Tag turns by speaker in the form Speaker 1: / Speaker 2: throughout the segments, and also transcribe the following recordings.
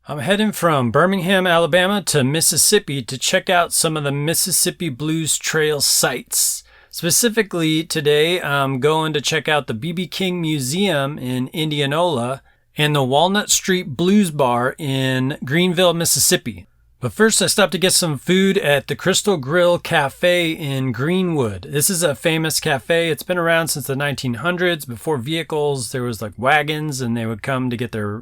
Speaker 1: I'm heading from Birmingham, Alabama to Mississippi to check out some of the Mississippi Blues Trail sites. Specifically, today I'm going to check out the B.B. King Museum in Indianola and the Walnut Street Blues Bar in Greenville, Mississippi. But first, I stopped to get some food at the Crystal Grill Cafe in Greenwood. This is a famous cafe. It's been around since the 1900s. Before vehicles, there was like wagons, and they would come to get their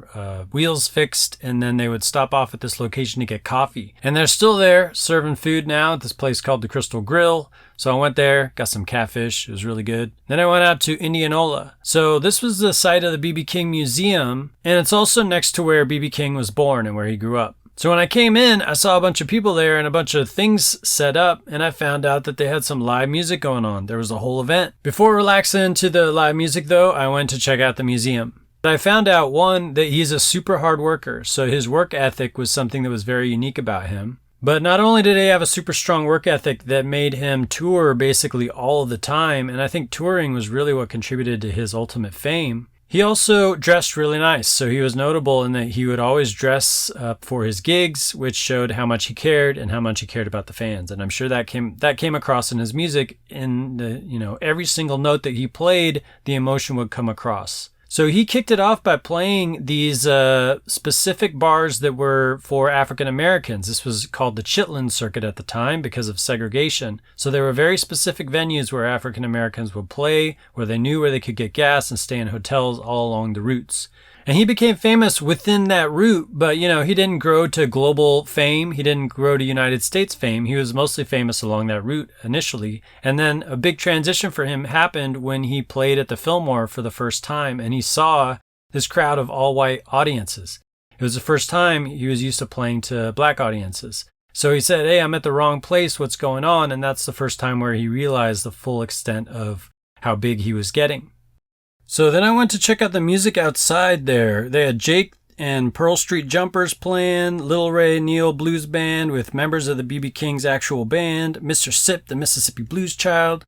Speaker 1: wheels fixed, and then they would stop off at this location to get coffee. And they're still there serving food now at this place called the Crystal Grill. So I went there, got some catfish. It was really good. Then I went out to Indianola. So this was the site of the B.B. King Museum, and it's also next to where B.B. King was born and where he grew up. So when I came in, I saw a bunch of people there and a bunch of things set up, and I found out that they had some live music going on. There was a whole event. Before relaxing to the live music, though, I went to check out the museum. I found out, one, that he's a super hard worker, so his work ethic was something that was very unique about him. But not only did he have a super strong work ethic that made him tour basically all of the time, and I think touring was really what contributed to his ultimate fame, he also dressed really nice. So he was notable in that he would always dress up for his gigs, which showed how much he cared and how much he cared about the fans. And I'm sure that came across in his music. In the, every single note that he played, the emotion would come across. So he kicked it off by playing these specific bars that were for African Americans. This was called the Chitlin Circuit at the time because of segregation. So there were very specific venues where African Americans would play, where they knew where they could get gas and stay in hotels all along the routes. And he became famous within that route, but he didn't grow to global fame. He didn't grow to United States fame. He was mostly famous along that route initially. And then a big transition for him happened when he played at the Fillmore for the first time, and he saw this crowd of all white audiences. It was the first time he was used to playing to black audiences. So he said, "Hey, I'm at the wrong place. What's going on?" And that's the first time where he realized the full extent of how big he was getting. So then I went to check out the music outside there. They had Jake and Pearl Street Jumpers playing, Lil Ray Neal Blues Band with members of the B.B. King's actual band, Mr. Sipp, the Mississippi Blues Child.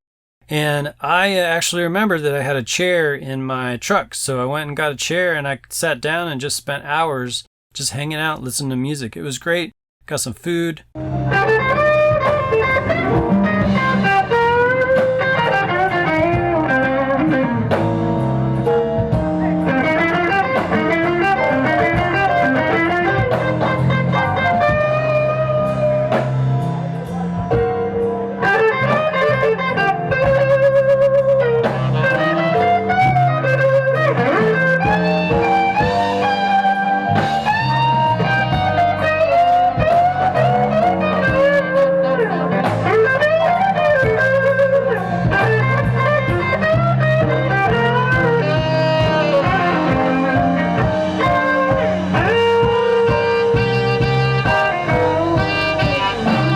Speaker 1: And I actually remembered that I had a chair in my truck. So I went and got a chair and I sat down and just spent hours just hanging out, listening to music. It was great. Got some food.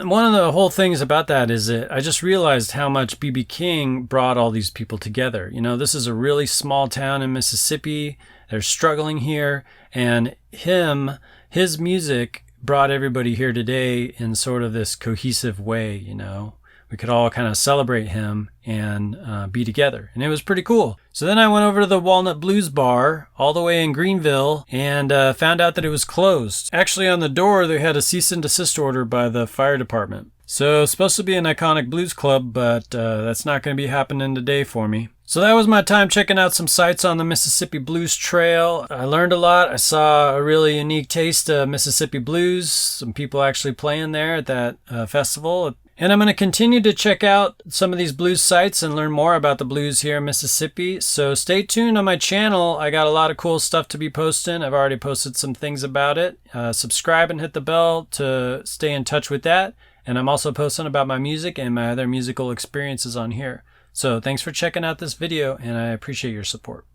Speaker 1: One of the whole things about that is that I just realized how much B.B. King brought all these people together. This is a really small town in Mississippi. They're struggling here, and his music brought everybody here today in sort of this cohesive way. We could all kind of celebrate him and be together. And it was pretty cool. So then I went over to the Walnut Blues Bar all the way in Greenville and found out that it was closed. Actually, on the door, they had a cease and desist order by the fire department. So it's supposed to be an iconic blues club, but that's not going to be happening today for me. So that was my time checking out some sites on the Mississippi Blues Trail. I learned a lot. I saw a really unique taste of Mississippi blues. Some people actually playing there at that festival. And I'm going to continue to check out some of these blues sites and learn more about the blues here in Mississippi. So stay tuned on my channel. I got a lot of cool stuff to be posting. I've already posted some things about it. Subscribe and hit the bell to stay in touch with that. And I'm also posting about my music and my other musical experiences on here. So thanks for checking out this video, and I appreciate your support.